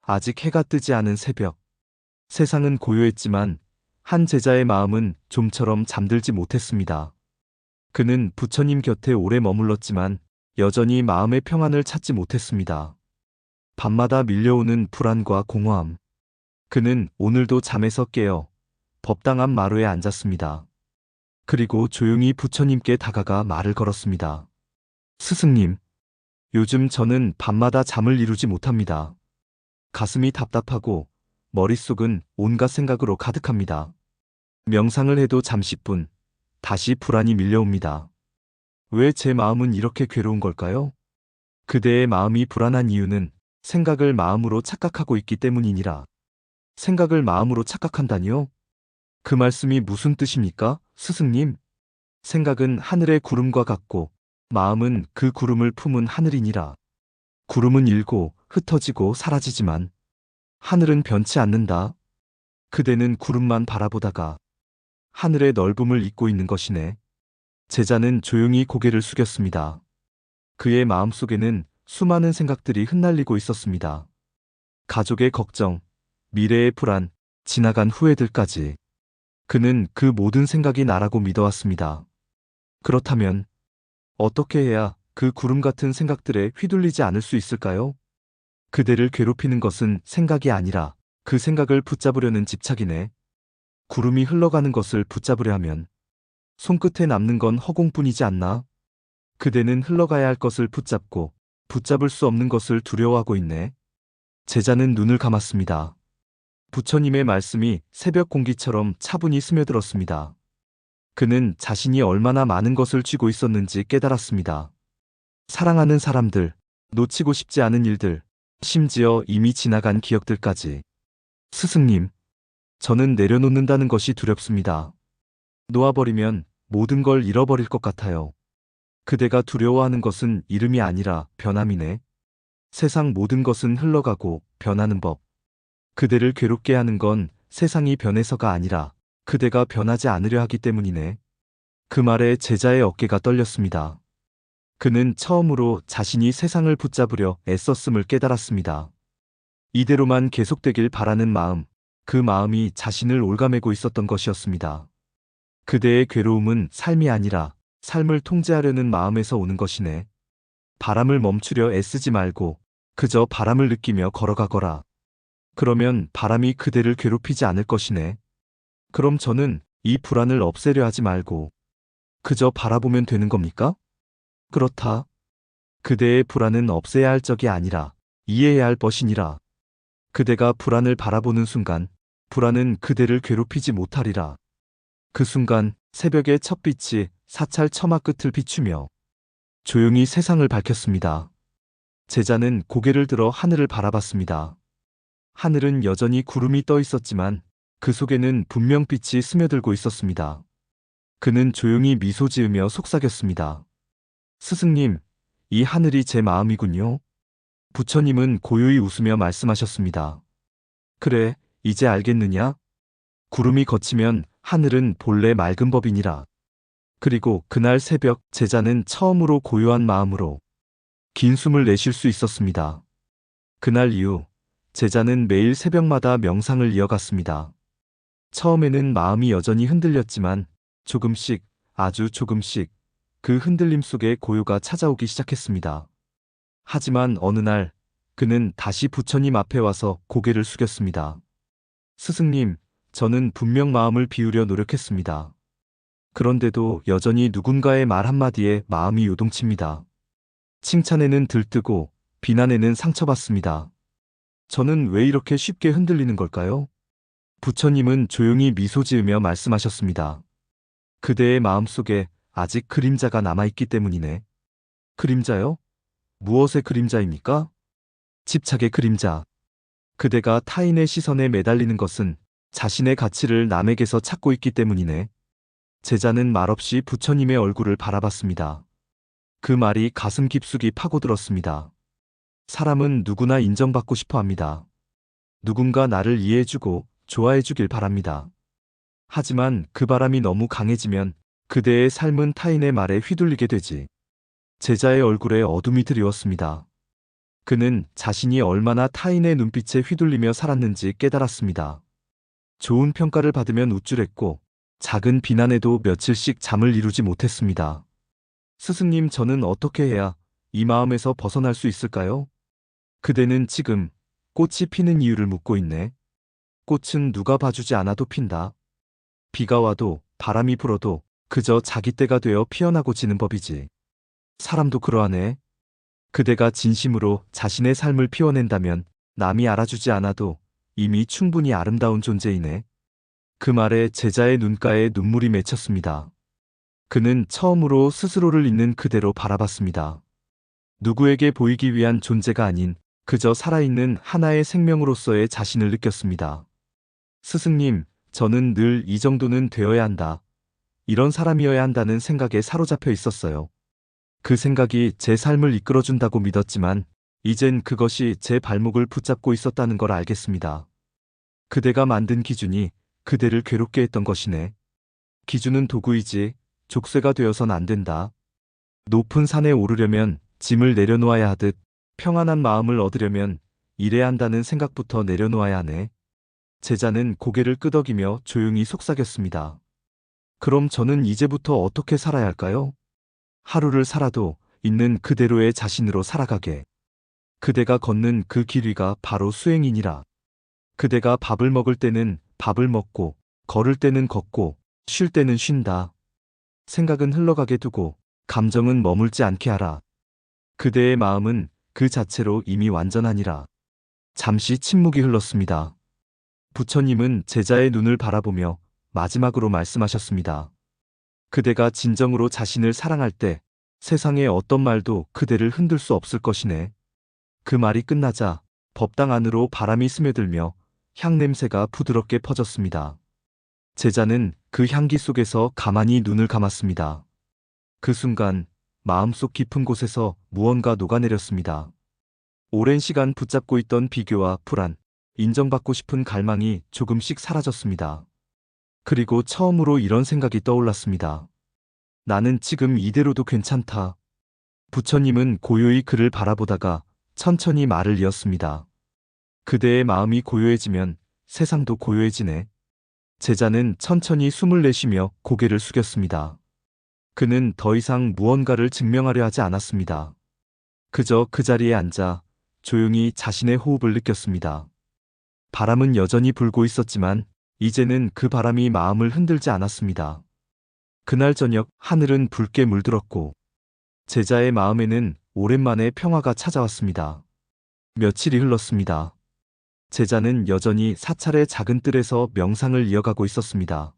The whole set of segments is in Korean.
아직 해가 뜨지 않은 새벽. 세상은 고요했지만 한 제자의 마음은 좀처럼 잠들지 못했습니다. 그는 부처님 곁에 오래 머물렀지만 여전히 마음의 평안을 찾지 못했습니다. 밤마다 밀려오는 불안과 공허함. 그는 오늘도 잠에서 깨어 법당 앞 마루에 앉았습니다. 그리고 조용히 부처님께 다가가 말을 걸었습니다. 스승님, 요즘 저는 밤마다 잠을 이루지 못합니다. 가슴이 답답하고 머릿속은 온갖 생각으로 가득합니다. 명상을 해도 잠시뿐 다시 불안이 밀려옵니다. 왜 제 마음은 이렇게 괴로운 걸까요? 그대의 마음이 불안한 이유는 생각을 마음으로 착각하고 있기 때문이니라. 생각을 마음으로 착각한다니요? 그 말씀이 무슨 뜻입니까, 스승님? 생각은 하늘의 구름과 같고 마음은 그 구름을 품은 하늘이니라. 구름은 일고 흩어지고 사라지지만 하늘은 변치 않는다. 그대는 구름만 바라보다가 하늘의 넓음을 잊고 있는 것이네. 제자는 조용히 고개를 숙였습니다. 그의 마음속에는 수많은 생각들이 흩날리고 있었습니다. 가족의 걱정, 미래의 불안, 지나간 후회들까지. 그는 그 모든 생각이 나라고 믿어왔습니다. 그렇다면 어떻게 해야 그 구름 같은 생각들에 휘둘리지 않을 수 있을까요? 그대를 괴롭히는 것은 생각이 아니라 그 생각을 붙잡으려는 집착이네. 구름이 흘러가는 것을 붙잡으려 하면 손끝에 남는 건 허공뿐이지 않나? 그대는 흘러가야 할 것을 붙잡고 붙잡을 수 없는 것을 두려워하고 있네. 제자는 눈을 감았습니다. 부처님의 말씀이 새벽 공기처럼 차분히 스며들었습니다. 그는 자신이 얼마나 많은 것을 쥐고 있었는지 깨달았습니다. 사랑하는 사람들, 놓치고 싶지 않은 일들, 심지어 이미 지나간 기억들까지. 스승님, 저는 내려놓는다는 것이 두렵습니다. 놓아버리면 모든 걸 잃어버릴 것 같아요. 그대가 두려워하는 것은 이름이 아니라 변함이네. 세상 모든 것은 흘러가고 변하는 법. 그대를 괴롭게 하는 건 세상이 변해서가 아니라 그대가 변하지 않으려 하기 때문이네. 그 말에 제자의 어깨가 떨렸습니다. 그는 처음으로 자신이 세상을 붙잡으려 애썼음을 깨달았습니다. 이대로만 계속되길 바라는 마음, 그 마음이 자신을 올가매고 있었던 것이었습니다. 그대의 괴로움은 삶이 아니라 삶을 통제하려는 마음에서 오는 것이네. 바람을 멈추려 애쓰지 말고 그저 바람을 느끼며 걸어가거라. 그러면 바람이 그대를 괴롭히지 않을 것이네. 그럼 저는 이 불안을 없애려 하지 말고 그저 바라보면 되는 겁니까? 그렇다. 그대의 불안은 없애야 할 적이 아니라 이해해야 할 것이니라. 그대가 불안을 바라보는 순간 불안은 그대를 괴롭히지 못하리라. 그 순간 새벽의 첫 빛이 사찰 처마 끝을 비추며 조용히 세상을 밝혔습니다. 제자는 고개를 들어 하늘을 바라봤습니다. 하늘은 여전히 구름이 떠 있었지만 그 속에는 분명 빛이 스며들고 있었습니다. 그는 조용히 미소 지으며 속삭였습니다. 스승님, 이 하늘이 제 마음이군요. 부처님은 고요히 웃으며 말씀하셨습니다. 그래, 이제 알겠느냐? 구름이 걷히면 하늘은 본래 맑은 법이니라. 그리고 그날 새벽 제자는 처음으로 고요한 마음으로 긴 숨을 내쉴 수 있었습니다. 그날 이후 제자는 매일 새벽마다 명상을 이어갔습니다. 처음에는 마음이 여전히 흔들렸지만 조금씩, 아주 조금씩 그 흔들림 속에 고요가 찾아오기 시작했습니다. 하지만 어느 날 그는 다시 부처님 앞에 와서 고개를 숙였습니다. 스승님, 저는 분명 마음을 비우려 노력했습니다. 그런데도 여전히 누군가의 말 한마디에 마음이 요동칩니다. 칭찬에는 들뜨고 비난에는 상처받습니다. 저는 왜 이렇게 쉽게 흔들리는 걸까요? 부처님은 조용히 미소 지으며 말씀하셨습니다. 그대의 마음속에 아직 그림자가 남아있기 때문이네. 그림자요? 무엇의 그림자입니까? 집착의 그림자. 그대가 타인의 시선에 매달리는 것은 자신의 가치를 남에게서 찾고 있기 때문이네. 제자는 말없이 부처님의 얼굴을 바라봤습니다. 그 말이 가슴 깊숙이 파고들었습니다. 사람은 누구나 인정받고 싶어 합니다. 누군가 나를 이해해주고 좋아해주길 바랍니다. 하지만 그 바람이 너무 강해지면 그대의 삶은 타인의 말에 휘둘리게 되지. 제자의 얼굴에 어둠이 드리웠습니다. 그는 자신이 얼마나 타인의 눈빛에 휘둘리며 살았는지 깨달았습니다. 좋은 평가를 받으면 우쭐했고 작은 비난에도 며칠씩 잠을 이루지 못했습니다. 스승님, 저는 어떻게 해야 이 마음에서 벗어날 수 있을까요? 그대는 지금 꽃이 피는 이유를 묻고 있네. 꽃은 누가 봐주지 않아도 핀다. 비가 와도 바람이 불어도 그저 자기 때가 되어 피어나고 지는 법이지. 사람도 그러하네. 그대가 진심으로 자신의 삶을 피워낸다면 남이 알아주지 않아도 이미 충분히 아름다운 존재이네. 그 말에 제자의 눈가에 눈물이 맺혔습니다. 그는 처음으로 스스로를 있는 그대로 바라봤습니다. 누구에게 보이기 위한 존재가 아닌 그저 살아있는 하나의 생명으로서의 자신을 느꼈습니다. 스승님, 저는 늘 이 정도는 되어야 한다. 이런 사람이어야 한다는 생각에 사로잡혀 있었어요. 그 생각이 제 삶을 이끌어준다고 믿었지만 이젠 그것이 제 발목을 붙잡고 있었다는 걸 알겠습니다. 그대가 만든 기준이 그대를 괴롭게 했던 것이네. 기준은 도구이지 족쇄가 되어선 안 된다. 높은 산에 오르려면 짐을 내려놓아야 하듯 평안한 마음을 얻으려면 일해야 한다는 생각부터 내려놓아야 하네. 제자는 고개를 끄덕이며 조용히 속삭였습니다. 그럼 저는 이제부터 어떻게 살아야 할까요? 하루를 살아도 있는 그대로의 자신으로 살아가게. 그대가 걷는 그 길 위가 바로 수행이니라. 그대가 밥을 먹을 때는 밥을 먹고, 걸을 때는 걷고, 쉴 때는 쉰다. 생각은 흘러가게 두고, 감정은 머물지 않게 하라. 그대의 마음은 그 자체로 이미 완전하니라. 잠시 침묵이 흘렀습니다. 부처님은 제자의 눈을 바라보며 마지막으로 말씀하셨습니다. 그대가 진정으로 자신을 사랑할 때 세상의 어떤 말도 그대를 흔들 수 없을 것이네. 그 말이 끝나자 법당 안으로 바람이 스며들며 향냄새가 부드럽게 퍼졌습니다. 제자는 그 향기 속에서 가만히 눈을 감았습니다. 그 순간 마음속 깊은 곳에서 무언가 녹아내렸습니다. 오랜 시간 붙잡고 있던 비교와 불안, 인정받고 싶은 갈망이 조금씩 사라졌습니다. 그리고 처음으로 이런 생각이 떠올랐습니다. 나는 지금 이대로도 괜찮다. 부처님은 고요히 그를 바라보다가 천천히 말을 이었습니다. 그대의 마음이 고요해지면 세상도 고요해지네. 제자는 천천히 숨을 내쉬며 고개를 숙였습니다. 그는 더 이상 무언가를 증명하려 하지 않았습니다. 그저 그 자리에 앉아 조용히 자신의 호흡을 느꼈습니다. 바람은 여전히 불고 있었지만 이제는 그 바람이 마음을 흔들지 않았습니다. 그날 저녁 하늘은 붉게 물들었고 제자의 마음에는 오랜만에 평화가 찾아왔습니다. 며칠이 흘렀습니다. 제자는 여전히 사찰의 작은 뜰에서 명상을 이어가고 있었습니다.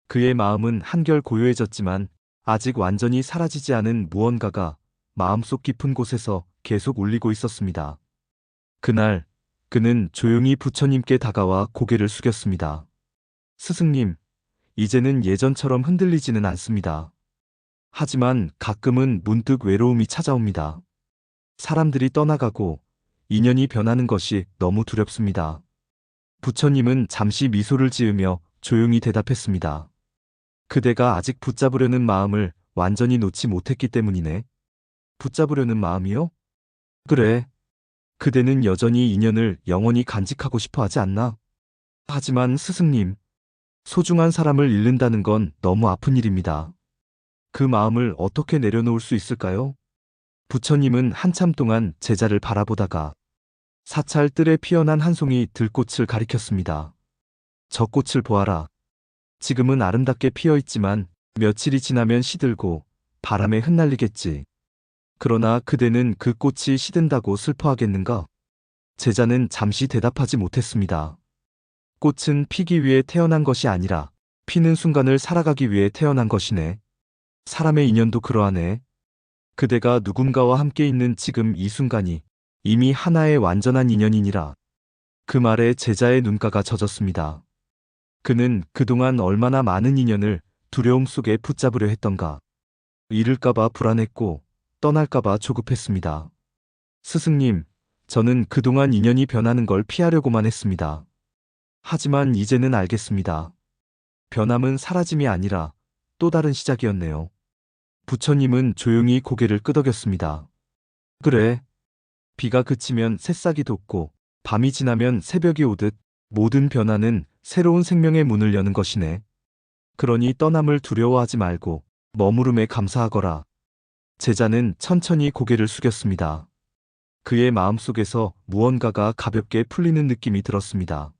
그의 마음은 한결 고요해졌지만 아직 완전히 사라지지 않은 무언가가 마음속 깊은 곳에서 계속 울리고 있었습니다. 그날 그는 조용히 부처님께 다가와 고개를 숙였습니다. 스승님, 이제는 예전처럼 흔들리지는 않습니다. 하지만 가끔은 문득 외로움이 찾아옵니다. 사람들이 떠나가고 인연이 변하는 것이 너무 두렵습니다. 부처님은 잠시 미소를 지으며 조용히 대답했습니다. 그대가 아직 붙잡으려는 마음을 완전히 놓지 못했기 때문이네. 붙잡으려는 마음이요? 그래. 그대는 여전히 인연을 영원히 간직하고 싶어 하지 않나? 하지만 스승님, 소중한 사람을 잃는다는 건 너무 아픈 일입니다. 그 마음을 어떻게 내려놓을 수 있을까요? 부처님은 한참 동안 제자를 바라보다가 사찰 뜰에 피어난 한 송이 들꽃을 가리켰습니다. 저 꽃을 보아라. 지금은 아름답게 피어 있지만 며칠이 지나면 시들고 바람에 흩날리겠지. 그러나 그대는 그 꽃이 시든다고 슬퍼하겠는가? 제자는 잠시 대답하지 못했습니다. 꽃은 피기 위해 태어난 것이 아니라 피는 순간을 살아가기 위해 태어난 것이네. 사람의 인연도 그러하네. 그대가 누군가와 함께 있는 지금 이 순간이 이미 하나의 완전한 인연이니라. 그 말에 제자의 눈가가 젖었습니다. 그는 그동안 얼마나 많은 인연을 두려움 속에 붙잡으려 했던가. 잃을까봐 불안했고 떠날까봐 조급했습니다. 스승님, 저는 그동안 인연이 변하는 걸 피하려고만 했습니다. 하지만 이제는 알겠습니다. 변함은 사라짐이 아니라 또 다른 시작이었네요. 부처님은 조용히 고개를 끄덕였습니다. 그래. 비가 그치면 새싹이 돋고 밤이 지나면 새벽이 오듯 모든 변화는 새로운 생명의 문을 여는 것이네. 그러니 떠남을 두려워하지 말고 머무름에 감사하거라. 제자는 천천히 고개를 숙였습니다. 그의 마음속에서 무언가가 가볍게 풀리는 느낌이 들었습니다.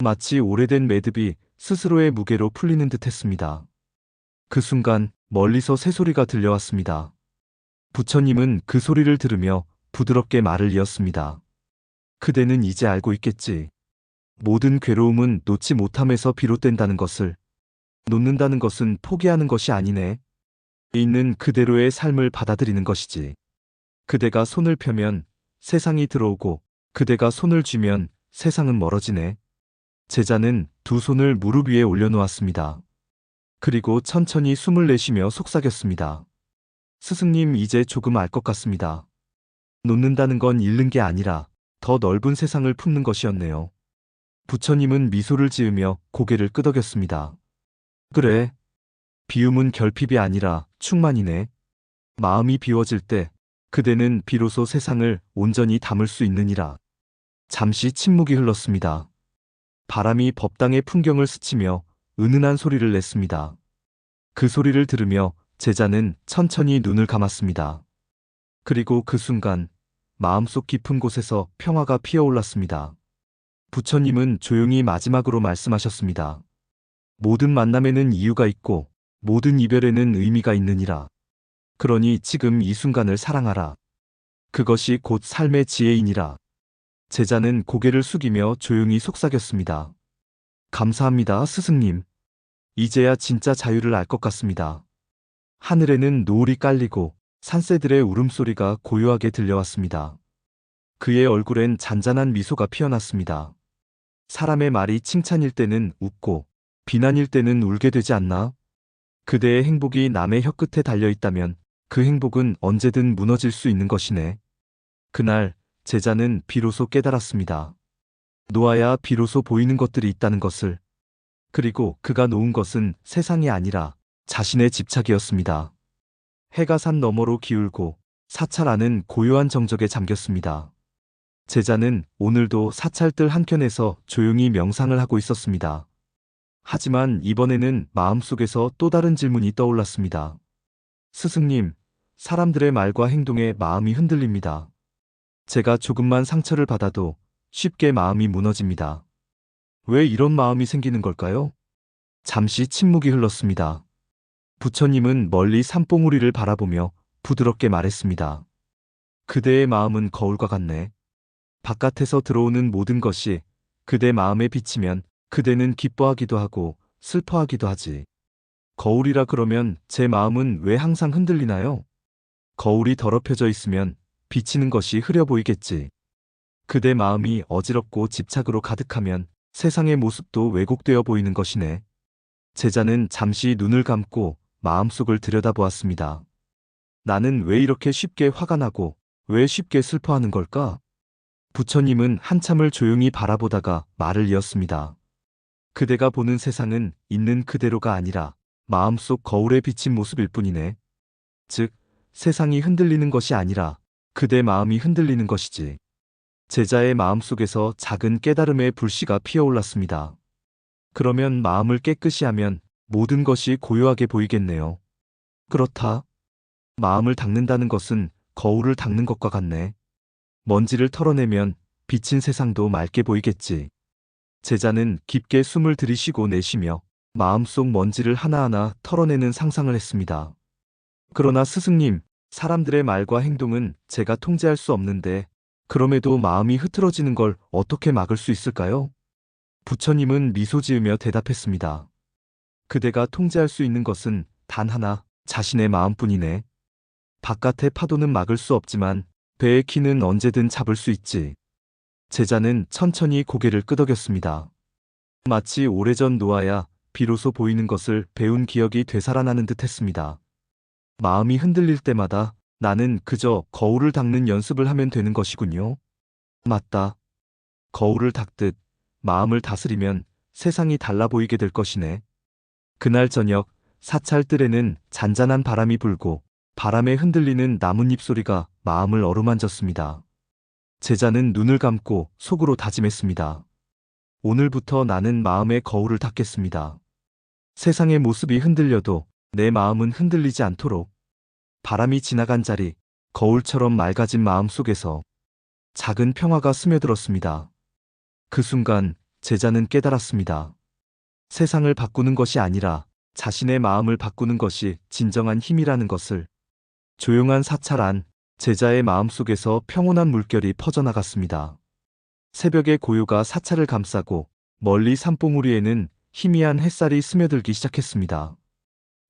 마치 오래된 매듭이 스스로의 무게로 풀리는 듯 했습니다. 그 순간 멀리서 새소리가 들려왔습니다. 부처님은 그 소리를 들으며 부드럽게 말을 이었습니다. 그대는 이제 알고 있겠지. 모든 괴로움은 놓지 못함에서 비롯된다는 것을. 놓는다는 것은 포기하는 것이 아니네. 있는 그대로의 삶을 받아들이는 것이지. 그대가 손을 펴면 세상이 들어오고 그대가 손을 쥐면 세상은 멀어지네. 제자는 두 손을 무릎 위에 올려놓았습니다. 그리고 천천히 숨을 내쉬며 속삭였습니다. 스승님, 이제 조금 알 것 같습니다. 놓는다는 건 잃는 게 아니라 더 넓은 세상을 품는 것이었네요. 부처님은 미소를 지으며 고개를 끄덕였습니다. 그래. 비움은 결핍이 아니라 충만이네. 마음이 비워질 때 그대는 비로소 세상을 온전히 담을 수 있느니라. 잠시 침묵이 흘렀습니다. 바람이 법당의 풍경을 스치며 은은한 소리를 냈습니다. 그 소리를 들으며 제자는 천천히 눈을 감았습니다. 그리고 그 순간 마음속 깊은 곳에서 평화가 피어올랐습니다. 부처님은 조용히 마지막으로 말씀하셨습니다. 모든 만남에는 이유가 있고 모든 이별에는 의미가 있느니라. 그러니 지금 이 순간을 사랑하라. 그것이 곧 삶의 지혜이니라. 제자는 고개를 숙이며 조용히 속삭였습니다. 감사합니다, 스승님. 이제야 진짜 자유를 알 것 같습니다. 하늘에는 노을이 깔리고 산새들의 울음소리가 고요하게 들려왔습니다. 그의 얼굴엔 잔잔한 미소가 피어났습니다. 사람의 말이 칭찬일 때는 웃고 비난일 때는 울게 되지 않나? 그대의 행복이 남의 혀끝에 달려있다면 그 행복은 언제든 무너질 수 있는 것이네. 그날 제자는 비로소 깨달았습니다. 놓아야 비로소 보이는 것들이 있다는 것을. 그리고 그가 놓은 것은 세상이 아니라 자신의 집착이었습니다. 해가 산 너머로 기울고 사찰 안은 고요한 정적에 잠겼습니다. 제자는 오늘도 사찰들 한켠에서 조용히 명상을 하고 있었습니다. 하지만 이번에는 마음속에서 또 다른 질문이 떠올랐습니다. 스승님, 사람들의 말과 행동에 마음이 흔들립니다. 제가 조금만 상처를 받아도 쉽게 마음이 무너집니다. 왜 이런 마음이 생기는 걸까요? 잠시 침묵이 흘렀습니다. 부처님은 멀리 산봉우리를 바라보며 부드럽게 말했습니다. 그대의 마음은 거울과 같네. 바깥에서 들어오는 모든 것이 그대 마음에 비치면 그대는 기뻐하기도 하고 슬퍼하기도 하지. 거울이라 그러면 제 마음은 왜 항상 흔들리나요? 거울이 더럽혀져 있으면 비치는 것이 흐려 보이겠지. 그대 마음이 어지럽고 집착으로 가득하면 세상의 모습도 왜곡되어 보이는 것이네. 제자는 잠시 눈을 감고 마음속을 들여다보았습니다. 나는 왜 이렇게 쉽게 화가 나고 왜 쉽게 슬퍼하는 걸까? 부처님은 한참을 조용히 바라보다가 말을 이었습니다. 그대가 보는 세상은 있는 그대로가 아니라 마음속 거울에 비친 모습일 뿐이네. 즉, 세상이 흔들리는 것이 아니라 그대 마음이 흔들리는 것이지. 제자의 마음속에서 작은 깨달음의 불씨가 피어올랐습니다. 그러면 마음을 깨끗이 하면 모든 것이 고요하게 보이겠네요. 그렇다. 마음을 닦는다는 것은 거울을 닦는 것과 같네. 먼지를 털어내면 비친 세상도 맑게 보이겠지. 제자는 깊게 숨을 들이쉬고 내쉬며 마음속 먼지를 하나하나 털어내는 상상을 했습니다. 그러나 스승님, 사람들의 말과 행동은 제가 통제할 수 없는데 그럼에도 마음이 흐트러지는 걸 어떻게 막을 수 있을까요? 부처님은 미소 지으며 대답했습니다. 그대가 통제할 수 있는 것은 단 하나, 자신의 마음뿐이네. 바깥의 파도는 막을 수 없지만 배의 키는 언제든 잡을 수 있지. 제자는 천천히 고개를 끄덕였습니다. 마치 오래전 놓아야 비로소 보이는 것을 배운 기억이 되살아나는 듯 했습니다. 마음이 흔들릴 때마다 나는 그저 거울을 닦는 연습을 하면 되는 것이군요. 맞다. 거울을 닦듯 마음을 다스리면 세상이 달라 보이게 될 것이네. 그날 저녁 사찰뜰에는 잔잔한 바람이 불고 바람에 흔들리는 나뭇잎 소리가 마음을 어루만졌습니다. 제자는 눈을 감고 속으로 다짐했습니다. 오늘부터 나는 마음의 거울을 닫겠습니다. 세상의 모습이 흔들려도 내 마음은 흔들리지 않도록. 바람이 지나간 자리, 거울처럼 맑아진 마음 속에서 작은 평화가 스며들었습니다. 그 순간 제자는 깨달았습니다. 세상을 바꾸는 것이 아니라 자신의 마음을 바꾸는 것이 진정한 힘이라는 것을. 조용한 사찰 안, 제자의 마음 속에서 평온한 물결이 퍼져나갔습니다. 새벽의 고요가 사찰을 감싸고 멀리 산봉우리에는 희미한 햇살이 스며들기 시작했습니다.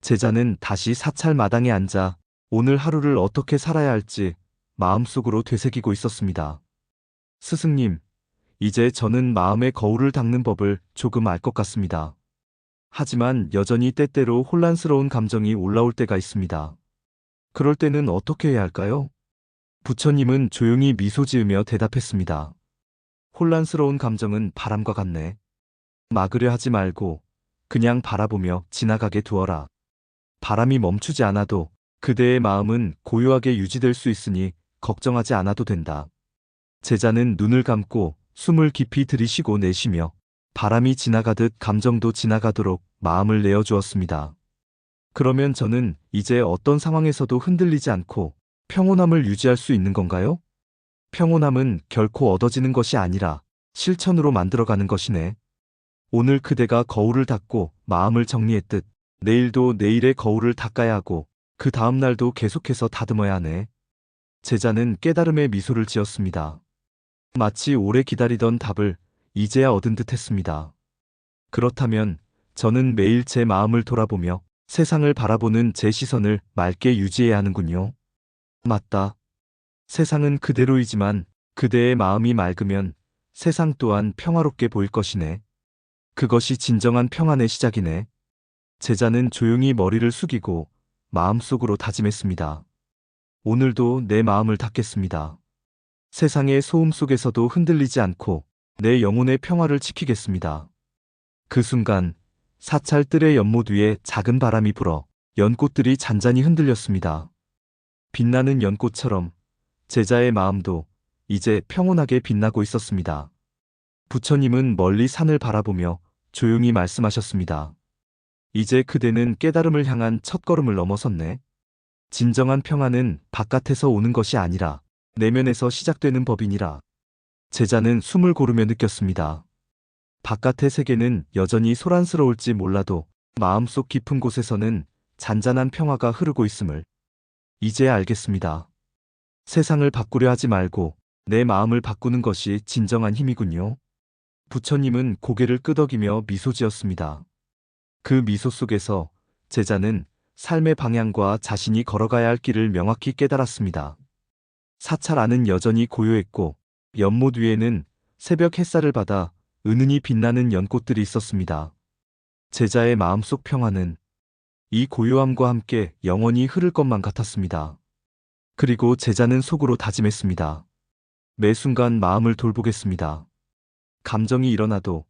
제자는 다시 사찰 마당에 앉아 오늘 하루를 어떻게 살아야 할지 마음속으로 되새기고 있었습니다. 스승님, 이제 저는 마음의 거울을 닦는 법을 조금 알 것 같습니다. 하지만 여전히 때때로 혼란스러운 감정이 올라올 때가 있습니다. 그럴 때는 어떻게 해야 할까요? 부처님은 조용히 미소 지으며 대답했습니다. 혼란스러운 감정은 바람과 같네. 막으려 하지 말고 그냥 바라보며 지나가게 두어라. 바람이 멈추지 않아도 그대의 마음은 고요하게 유지될 수 있으니 걱정하지 않아도 된다. 제자는 눈을 감고 숨을 깊이 들이쉬고 내쉬며 바람이 지나가듯 감정도 지나가도록 마음을 내어주었습니다. 그러면 저는 이제 어떤 상황에서도 흔들리지 않고 평온함을 유지할 수 있는 건가요? 평온함은 결코 얻어지는 것이 아니라 실천으로 만들어가는 것이네. 오늘 그대가 거울을 닦고 마음을 정리했듯 내일도 내일의 거울을 닦아야 하고 그 다음 날도 계속해서 다듬어야 하네. 제자는 깨달음의 미소를 지었습니다. 마치 오래 기다리던 답을 이제야 얻은 듯 했습니다. 그렇다면 저는 매일 제 마음을 돌아보며 세상을 바라보는 제 시선을 맑게 유지해야 하는군요. 맞다. 세상은 그대로이지만 그대의 마음이 맑으면 세상 또한 평화롭게 보일 것이네. 그것이 진정한 평안의 시작이네. 제자는 조용히 머리를 숙이고 마음속으로 다짐했습니다. 오늘도 내 마음을 닫겠습니다. 세상의 소음 속에서도 흔들리지 않고 내 영혼의 평화를 지키겠습니다. 그 순간 사찰 뜰의 연못 위에 작은 바람이 불어 연꽃들이 잔잔히 흔들렸습니다. 빛나는 연꽃처럼 제자의 마음도 이제 평온하게 빛나고 있었습니다. 부처님은 멀리 산을 바라보며 조용히 말씀하셨습니다. 이제 그대는 깨달음을 향한 첫걸음을 넘어섰네. 진정한 평안은 바깥에서 오는 것이 아니라 내면에서 시작되는 법이니라. 제자는 숨을 고르며 느꼈습니다. 바깥의 세계는 여전히 소란스러울지 몰라도 마음속 깊은 곳에서는 잔잔한 평화가 흐르고 있음을 이제야 알겠습니다. 세상을 바꾸려 하지 말고 내 마음을 바꾸는 것이 진정한 힘이군요. 부처님은 고개를 끄덕이며 미소 지었습니다. 그 미소 속에서 제자는 삶의 방향과 자신이 걸어가야 할 길을 명확히 깨달았습니다. 사찰 안은 여전히 고요했고 연못 위에는 새벽 햇살을 받아 은은히 빛나는 연꽃들이 있었습니다. 제자의 마음속 평화는 이 고요함과 함께 영원히 흐를 것만 같았습니다. 그리고 제자는 속으로 다짐했습니다. 매 순간 마음을 돌보겠습니다. 감정이 일어나도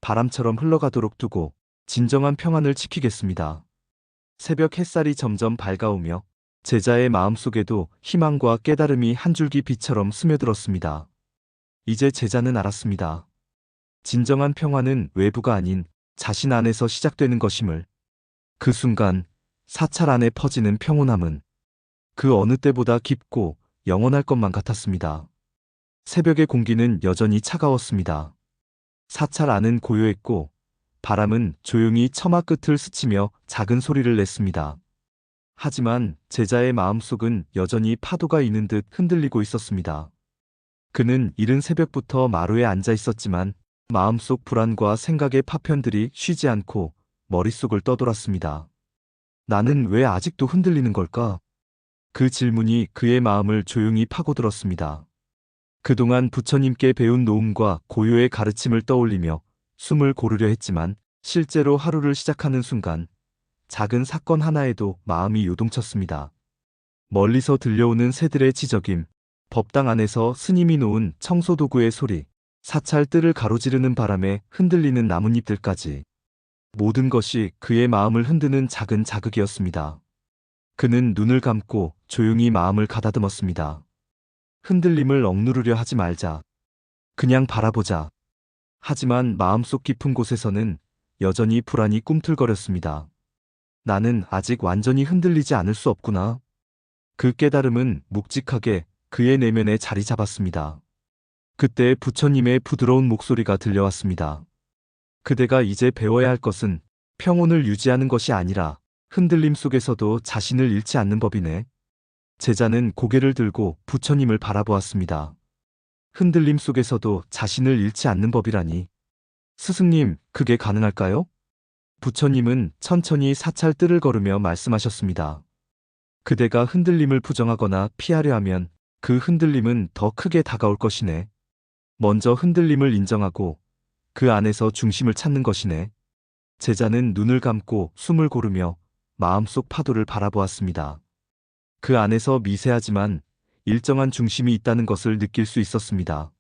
바람처럼 흘러가도록 두고 진정한 평안을 지키겠습니다. 새벽 햇살이 점점 밝아오며 제자의 마음속에도 희망과 깨달음이 한 줄기 빛처럼 스며들었습니다. 이제 제자는 알았습니다. 진정한 평화는 외부가 아닌 자신 안에서 시작되는 것임을. 그 순간 사찰 안에 퍼지는 평온함은 그 어느 때보다 깊고 영원할 것만 같았습니다. 새벽의 공기는 여전히 차가웠습니다. 사찰 안은 고요했고 바람은 조용히 처마 끝을 스치며 작은 소리를 냈습니다. 하지만 제자의 마음속은 여전히 파도가 이는 듯 흔들리고 있었습니다. 그는 이른 새벽부터 마루에 앉아 있었지만 마음속 불안과 생각의 파편들이 쉬지 않고 머릿속을 떠돌았습니다. 나는 왜 아직도 흔들리는 걸까? 그 질문이 그의 마음을 조용히 파고들었습니다. 그동안 부처님께 배운 노음과 고요의 가르침을 떠올리며 숨을 고르려 했지만 실제로 하루를 시작하는 순간 작은 사건 하나에도 마음이 요동쳤습니다. 멀리서 들려오는 새들의 지저김, 법당 안에서 스님이 놓은 청소도구의 소리, 사찰 뜰을 가로지르는 바람에 흔들리는 나뭇잎들까지 모든 것이 그의 마음을 흔드는 작은 자극이었습니다. 그는 눈을 감고 조용히 마음을 가다듬었습니다. 흔들림을 억누르려 하지 말자. 그냥 바라보자. 하지만 마음속 깊은 곳에서는 여전히 불안이 꿈틀거렸습니다. 나는 아직 완전히 흔들리지 않을 수 없구나. 그 깨달음은 묵직하게 그의 내면에 자리 잡았습니다. 그때 부처님의 부드러운 목소리가 들려왔습니다. 그대가 이제 배워야 할 것은 평온을 유지하는 것이 아니라 흔들림 속에서도 자신을 잃지 않는 법이네. 제자는 고개를 들고 부처님을 바라보았습니다. 흔들림 속에서도 자신을 잃지 않는 법이라니. 스승님, 그게 가능할까요? 부처님은 천천히 사찰 뜰을 걸으며 말씀하셨습니다. 그대가 흔들림을 부정하거나 피하려 하면 그 흔들림은 더 크게 다가올 것이네. 먼저 흔들림을 인정하고 그 안에서 중심을 찾는 것이네. 제자는 눈을 감고 숨을 고르며 마음속 파도를 바라보았습니다. 그 안에서 미세하지만 일정한 중심이 있다는 것을 느낄 수 있었습니다.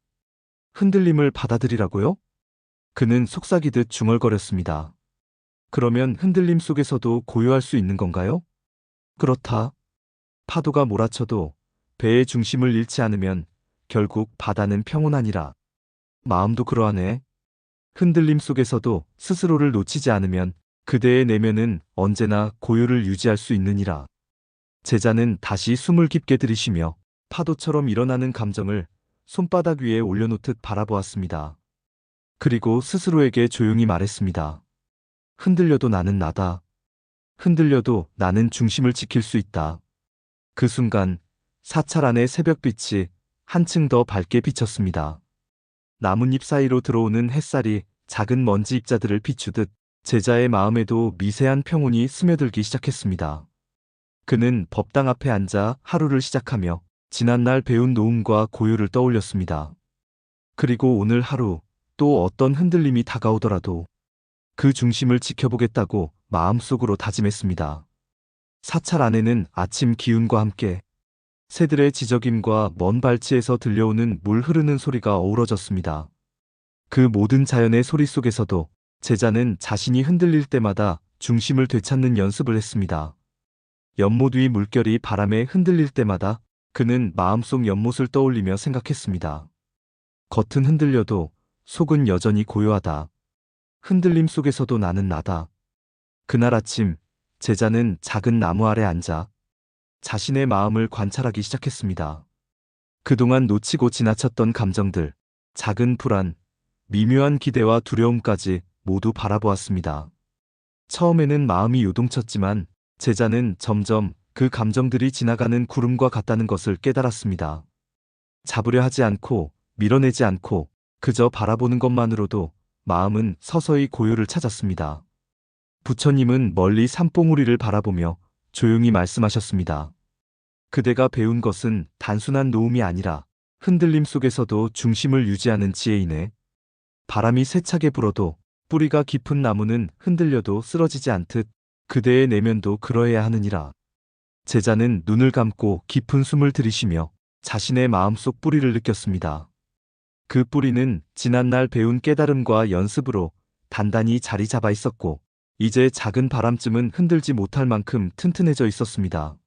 흔들림을 받아들이라고요? 그는 속삭이듯 중얼거렸습니다. 그러면 흔들림 속에서도 고요할 수 있는 건가요? 그렇다. 파도가 몰아쳐도 배의 중심을 잃지 않으면 결국 바다는 평온하니라. 마음도 그러하네. 흔들림 속에서도 스스로를 놓치지 않으면 그대의 내면은 언제나 고요를 유지할 수 있느니라. 제자는 다시 숨을 깊게 들이쉬며 파도처럼 일어나는 감정을 손바닥 위에 올려놓듯 바라보았습니다. 그리고 스스로에게 조용히 말했습니다. 흔들려도 나는 나다. 흔들려도 나는 중심을 지킬 수 있다. 그 순간 사찰 안의 새벽빛이 한층 더 밝게 비쳤습니다. 나뭇잎 사이로 들어오는 햇살이 작은 먼지 입자들을 비추듯 제자의 마음에도 미세한 평온이 스며들기 시작했습니다. 그는 법당 앞에 앉아 하루를 시작하며 지난날 배운 노음과 고요를 떠올렸습니다. 그리고 오늘 하루 또 어떤 흔들림이 다가오더라도 그 중심을 지켜보겠다고 마음속으로 다짐했습니다. 사찰 안에는 아침 기운과 함께 새들의 지저귐과 먼 발치에서 들려오는 물 흐르는 소리가 어우러졌습니다. 그 모든 자연의 소리 속에서도 제자는 자신이 흔들릴 때마다 중심을 되찾는 연습을 했습니다. 연못 위 물결이 바람에 흔들릴 때마다 그는 마음속 연못을 떠올리며 생각했습니다. 겉은 흔들려도 속은 여전히 고요하다. 흔들림 속에서도 나는 나다. 그날 아침 제자는 작은 나무 아래 앉아 자신의 마음을 관찰하기 시작했습니다. 그동안 놓치고 지나쳤던 감정들, 작은 불안, 미묘한 기대와 두려움까지 모두 바라보았습니다. 처음에는 마음이 요동쳤지만 제자는 점점 그 감정들이 지나가는 구름과 같다는 것을 깨달았습니다. 잡으려 하지 않고 밀어내지 않고 그저 바라보는 것만으로도 마음은 서서히 고요를 찾았습니다. 부처님은 멀리 산봉우리를 바라보며 조용히 말씀하셨습니다. 그대가 배운 것은 단순한 노음이 아니라 흔들림 속에서도 중심을 유지하는 지혜이네. 바람이 세차게 불어도 뿌리가 깊은 나무는 흔들려도 쓰러지지 않듯 그대의 내면도 그러해야 하느니라. 제자는 눈을 감고 깊은 숨을 들이쉬며 자신의 마음속 뿌리를 느꼈습니다. 그 뿌리는 지난날 배운 깨달음과 연습으로 단단히 자리 잡아 있었고 이제 작은 바람쯤은 흔들지 못할 만큼 튼튼해져 있었습니다.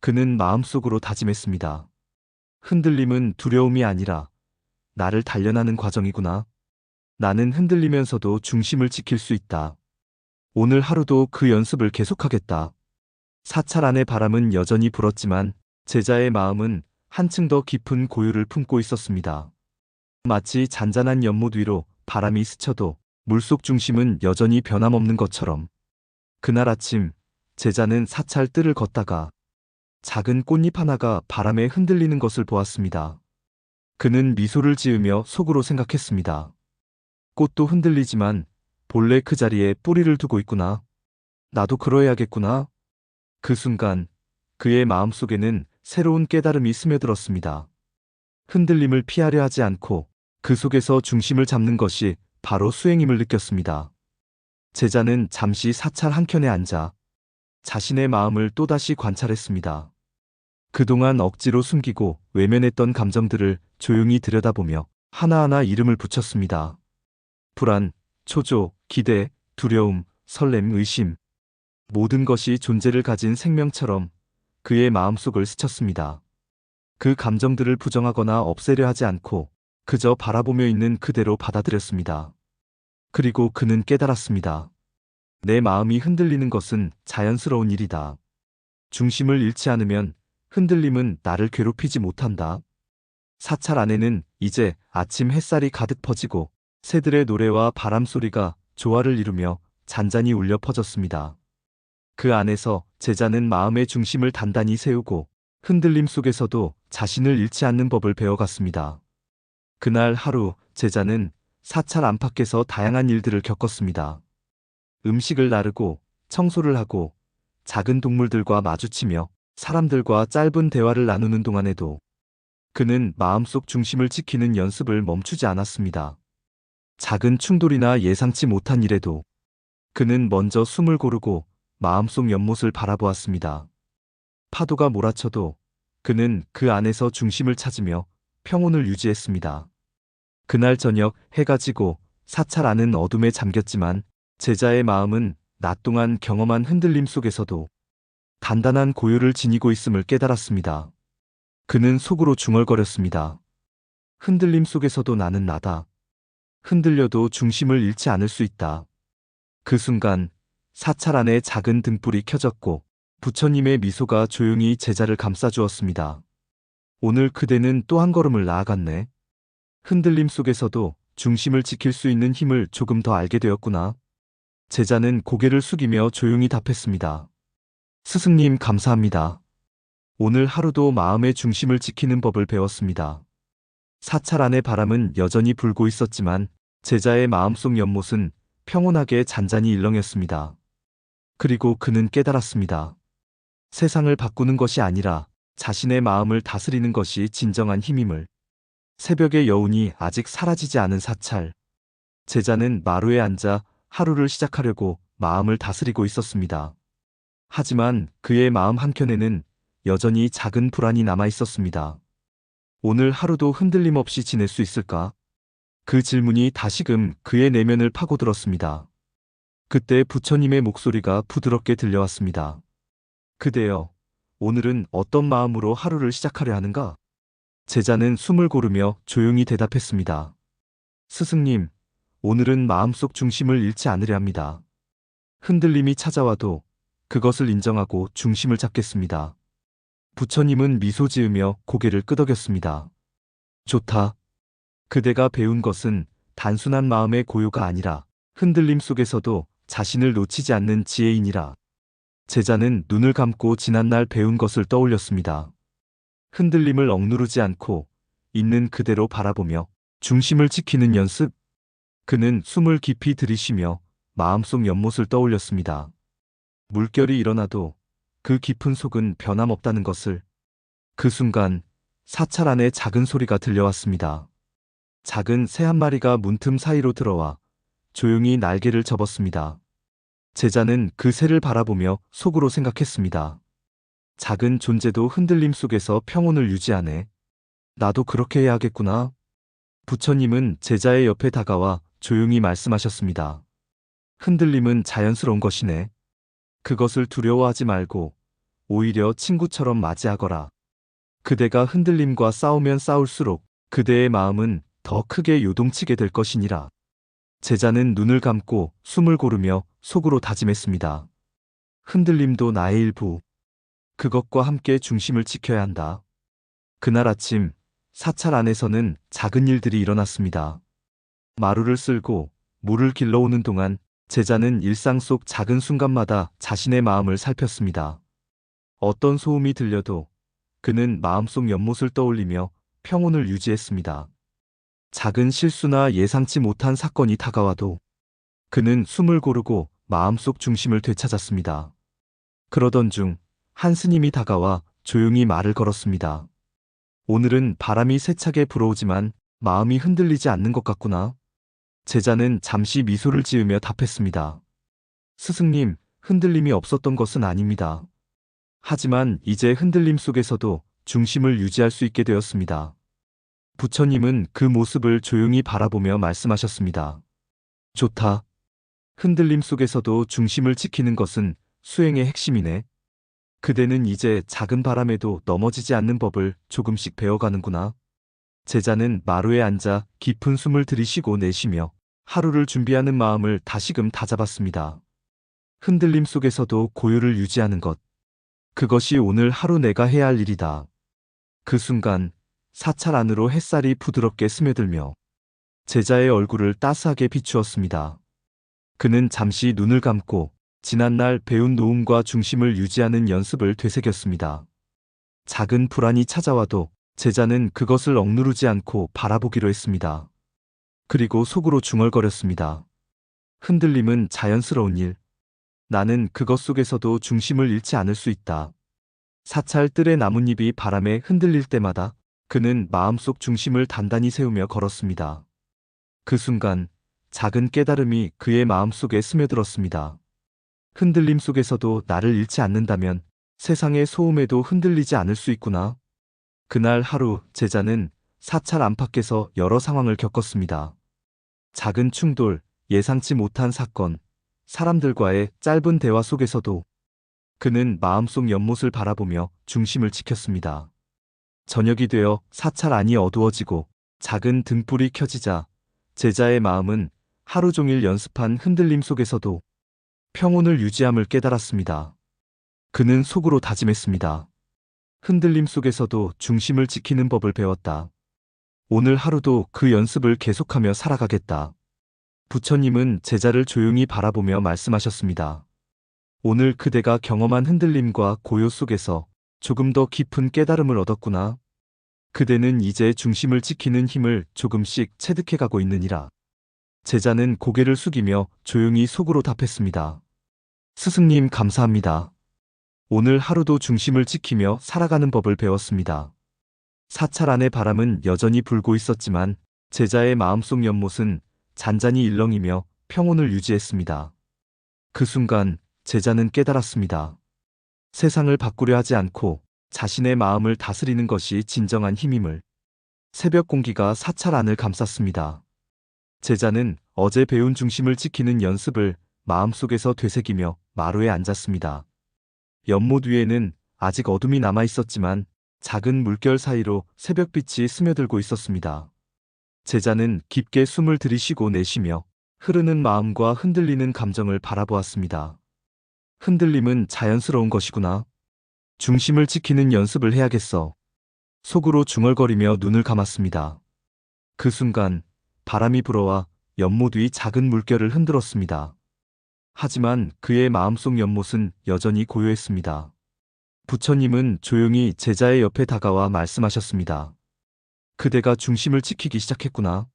그는 마음속으로 다짐했습니다. 흔들림은 두려움이 아니라 나를 단련하는 과정이구나. 나는 흔들리면서도 중심을 지킬 수 있다. 오늘 하루도 그 연습을 계속하겠다. 사찰 안의 바람은 여전히 불었지만 제자의 마음은 한층 더 깊은 고요를 품고 있었습니다. 마치 잔잔한 연못 위로 바람이 스쳐도 물속 중심은 여전히 변함없는 것처럼. 그날 아침 제자는 사찰 뜰을 걷다가 작은 꽃잎 하나가 바람에 흔들리는 것을 보았습니다. 그는 미소를 지으며 속으로 생각했습니다. 꽃도 흔들리지만 본래 그 자리에 뿌리를 두고 있구나. 나도 그러해야겠구나. 그 순간 그의 마음속에는 새로운 깨달음이 스며들었습니다. 흔들림을 피하려 하지 않고 그 속에서 중심을 잡는 것이 바로 수행임을 느꼈습니다. 제자는 잠시 사찰 한켠에 앉아 자신의 마음을 또다시 관찰했습니다. 그동안 억지로 숨기고 외면했던 감정들을 조용히 들여다보며 하나하나 이름을 붙였습니다. 불안, 초조, 기대, 두려움, 설렘, 의심. 모든 것이 존재를 가진 생명처럼 그의 마음속을 스쳤습니다. 그 감정들을 부정하거나 없애려 하지 않고 그저 바라보며 있는 그대로 받아들였습니다. 그리고 그는 깨달았습니다. 내 마음이 흔들리는 것은 자연스러운 일이다. 중심을 잃지 않으면 흔들림은 나를 괴롭히지 못한다. 사찰 안에는 이제 아침 햇살이 가득 퍼지고 새들의 노래와 바람 소리가 조화를 이루며 잔잔히 울려 퍼졌습니다. 그 안에서 제자는 마음의 중심을 단단히 세우고 흔들림 속에서도 자신을 잃지 않는 법을 배워갔습니다. 그날 하루 제자는 사찰 안팎에서 다양한 일들을 겪었습니다. 음식을 나르고 청소를 하고 작은 동물들과 마주치며 사람들과 짧은 대화를 나누는 동안에도 그는 마음속 중심을 지키는 연습을 멈추지 않았습니다. 작은 충돌이나 예상치 못한 일에도 그는 먼저 숨을 고르고 마음속 연못을 바라보았습니다. 파도가 몰아쳐도 그는 그 안에서 중심을 찾으며 평온을 유지했습니다. 그날 저녁 해가 지고 사찰 안은 어둠에 잠겼지만 제자의 마음은 낮 동안 경험한 흔들림 속에서도 단단한 고요를 지니고 있음을 깨달았습니다. 그는 속으로 중얼거렸습니다. 흔들림 속에서도 나는 나다. 흔들려도 중심을 잃지 않을 수 있다. 그 순간 사찰 안에 작은 등불이 켜졌고 부처님의 미소가 조용히 제자를 감싸주었습니다. 오늘 그대는 또 한 걸음을 나아갔네. 흔들림 속에서도 중심을 지킬 수 있는 힘을 조금 더 알게 되었구나. 제자는 고개를 숙이며 조용히 답했습니다. 스승님 감사합니다. 오늘 하루도 마음의 중심을 지키는 법을 배웠습니다. 사찰 안의 바람은 여전히 불고 있었지만 제자의 마음속 연못은 평온하게 잔잔히 일렁였습니다. 그리고 그는 깨달았습니다. 세상을 바꾸는 것이 아니라 자신의 마음을 다스리는 것이 진정한 힘임을. 새벽의 여운이 아직 사라지지 않은 사찰. 제자는 마루에 앉아 하루를 시작하려고 마음을 다스리고 있었습니다. 하지만 그의 마음 한켠에는 여전히 작은 불안이 남아 있었습니다. 오늘 하루도 흔들림 없이 지낼 수 있을까? 그 질문이 다시금 그의 내면을 파고들었습니다. 그때 부처님의 목소리가 부드럽게 들려왔습니다. 그대여, 오늘은 어떤 마음으로 하루를 시작하려 하는가? 제자는 숨을 고르며 조용히 대답했습니다. 스승님, 오늘은 마음속 중심을 잃지 않으려 합니다. 흔들림이 찾아와도 그것을 인정하고 중심을 잡겠습니다. 부처님은 미소 지으며 고개를 끄덕였습니다. 좋다. 그대가 배운 것은 단순한 마음의 고요가 아니라 흔들림 속에서도 자신을 놓치지 않는 지혜이니라. 제자는 눈을 감고 지난날 배운 것을 떠올렸습니다. 흔들림을 억누르지 않고 있는 그대로 바라보며 중심을 지키는 연습. 그는 숨을 깊이 들이쉬며 마음속 연못을 떠올렸습니다. 물결이 일어나도 그 깊은 속은 변함없다는 것을. 그 순간 사찰 안에 작은 소리가 들려왔습니다. 작은 새 한 마리가 문틈 사이로 들어와 조용히 날개를 접었습니다. 제자는 그 새를 바라보며 속으로 생각했습니다. 작은 존재도 흔들림 속에서 평온을 유지하네. 나도 그렇게 해야겠구나. 부처님은 제자의 옆에 다가와 조용히 말씀하셨습니다. 흔들림은 자연스러운 것이네. 그것을 두려워하지 말고 오히려 친구처럼 맞이하거라. 그대가 흔들림과 싸우면 싸울수록 그대의 마음은 더 크게 요동치게 될 것이니라. 제자는 눈을 감고 숨을 고르며 속으로 다짐했습니다. 흔들림도 나의 일부. 그것과 함께 중심을 지켜야 한다. 그날 아침 사찰 안에서는 작은 일들이 일어났습니다. 마루를 쓸고 물을 길러오는 동안 제자는 일상 속 작은 순간마다 자신의 마음을 살폈습니다. 어떤 소음이 들려도 그는 마음속 연못을 떠올리며 평온을 유지했습니다. 작은 실수나 예상치 못한 사건이 다가와도 그는 숨을 고르고 마음속 중심을 되찾았습니다. 그러던 중 한 스님이 다가와 조용히 말을 걸었습니다. 오늘은 바람이 세차게 불어오지만 마음이 흔들리지 않는 것 같구나. 제자는 잠시 미소를 지으며 답했습니다. 스승님, 흔들림이 없었던 것은 아닙니다. 하지만 이제 흔들림 속에서도 중심을 유지할 수 있게 되었습니다. 부처님은 그 모습을 조용히 바라보며 말씀하셨습니다. 좋다. 흔들림 속에서도 중심을 지키는 것은 수행의 핵심이네. 그대는 이제 작은 바람에도 넘어지지 않는 법을 조금씩 배워가는구나. 제자는 마루에 앉아 깊은 숨을 들이쉬고 내쉬며 하루를 준비하는 마음을 다시금 다잡았습니다. 흔들림 속에서도 고요를 유지하는 것. 그것이 오늘 하루 내가 해야 할 일이다. 그 순간 사찰 안으로 햇살이 부드럽게 스며들며 제자의 얼굴을 따스하게 비추었습니다. 그는 잠시 눈을 감고 지난날 배운 노음과 중심을 유지하는 연습을 되새겼습니다. 작은 불안이 찾아와도 제자는 그것을 억누르지 않고 바라보기로 했습니다. 그리고 속으로 중얼거렸습니다. 흔들림은 자연스러운 일. 나는 그것 속에서도 중심을 잃지 않을 수 있다. 사찰 뜰의 나뭇잎이 바람에 흔들릴 때마다 그는 마음속 중심을 단단히 세우며 걸었습니다. 그 순간 작은 깨달음이 그의 마음속에 스며들었습니다. 흔들림 속에서도 나를 잃지 않는다면 세상의 소음에도 흔들리지 않을 수 있구나. 그날 하루 제자는 사찰 안팎에서 여러 상황을 겪었습니다. 작은 충돌, 예상치 못한 사건, 사람들과의 짧은 대화 속에서도 그는 마음속 연못을 바라보며 중심을 지켰습니다. 저녁이 되어 사찰 안이 어두워지고 작은 등불이 켜지자 제자의 마음은 하루 종일 연습한 흔들림 속에서도 평온을 유지함을 깨달았습니다. 그는 속으로 다짐했습니다. 흔들림 속에서도 중심을 지키는 법을 배웠다. 오늘 하루도 그 연습을 계속하며 살아가겠다. 부처님은 제자를 조용히 바라보며 말씀하셨습니다. 오늘 그대가 경험한 흔들림과 고요 속에서 조금 더 깊은 깨달음을 얻었구나. 그대는 이제 중심을 지키는 힘을 조금씩 체득해가고 있느니라. 제자는 고개를 숙이며 조용히 속으로 답했습니다. 스승님 감사합니다. 오늘 하루도 중심을 지키며 살아가는 법을 배웠습니다. 사찰 안의 바람은 여전히 불고 있었지만 제자의 마음속 연못은 잔잔히 일렁이며 평온을 유지했습니다. 그 순간 제자는 깨달았습니다. 세상을 바꾸려 하지 않고 자신의 마음을 다스리는 것이 진정한 힘임을. 새벽 공기가 사찰 안을 감쌌습니다. 제자는 어제 배운 중심을 지키는 연습을 마음속에서 되새기며 마루에 앉았습니다. 연못 위에는 아직 어둠이 남아 있었지만 작은 물결 사이로 새벽빛이 스며들고 있었습니다. 제자는 깊게 숨을 들이쉬고 내쉬며 흐르는 마음과 흔들리는 감정을 바라보았습니다. 흔들림은 자연스러운 것이구나. 중심을 지키는 연습을 해야겠어. 속으로 중얼거리며 눈을 감았습니다. 그 순간 바람이 불어와 연못 위 작은 물결을 흔들었습니다. 하지만 그의 마음속 연못은 여전히 고요했습니다. 부처님은 조용히 제자의 옆에 다가와 말씀하셨습니다. 그대가 중심을 지키기 시작했구나.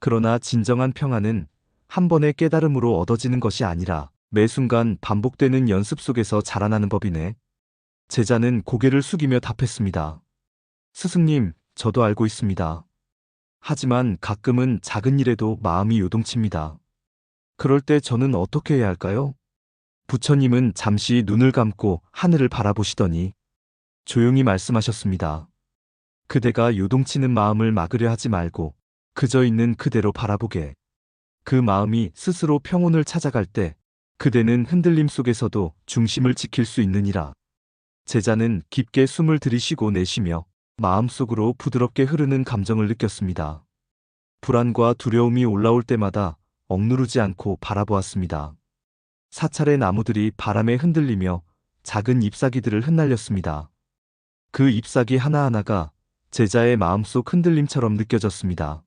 그러나 진정한 평안은 한 번의 깨달음으로 얻어지는 것이 아니라 매 순간 반복되는 연습 속에서 자라나는 법이네. 제자는 고개를 숙이며 답했습니다. 스승님, 저도 알고 있습니다. 하지만 가끔은 작은 일에도 마음이 요동칩니다. 그럴 때 저는 어떻게 해야 할까요? 부처님은 잠시 눈을 감고 하늘을 바라보시더니 조용히 말씀하셨습니다. 그대가 요동치는 마음을 막으려 하지 말고 그저 있는 그대로 바라보게. 그 마음이 스스로 평온을 찾아갈 때 그대는 흔들림 속에서도 중심을 지킬 수 있느니라. 제자는 깊게 숨을 들이쉬고 내쉬며 마음속으로 부드럽게 흐르는 감정을 느꼈습니다. 불안과 두려움이 올라올 때마다 억누르지 않고 바라보았습니다. 사찰의 나무들이 바람에 흔들리며 작은 잎사귀들을 흩날렸습니다. 그 잎사귀 하나하나가 제자의 마음속 흔들림처럼 느껴졌습니다.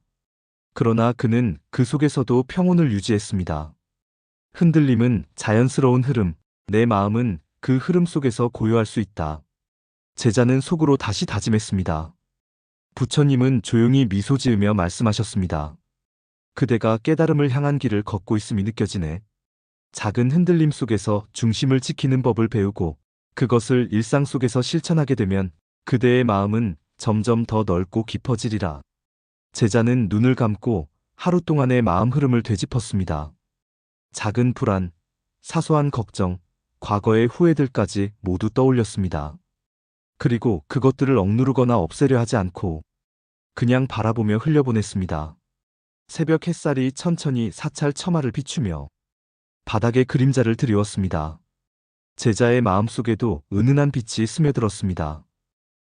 그러나 그는 그 속에서도 평온을 유지했습니다. 흔들림은 자연스러운 흐름, 내 마음은 그 흐름 속에서 고요할 수 있다. 제자는 속으로 다시 다짐했습니다. 부처님은 조용히 미소 지으며 말씀하셨습니다. 그대가 깨달음을 향한 길을 걷고 있음이 느껴지네. 작은 흔들림 속에서 중심을 지키는 법을 배우고 그것을 일상 속에서 실천하게 되면 그대의 마음은 점점 더 넓고 깊어지리라. 제자는 눈을 감고 하루 동안의 마음 흐름을 되짚었습니다. 작은 불안, 사소한 걱정, 과거의 후회들까지 모두 떠올렸습니다. 그리고 그것들을 억누르거나 없애려 하지 않고 그냥 바라보며 흘려보냈습니다. 새벽 햇살이 천천히 사찰 처마를 비추며 바닥에 그림자를 드리웠습니다. 제자의 마음속에도 은은한 빛이 스며들었습니다.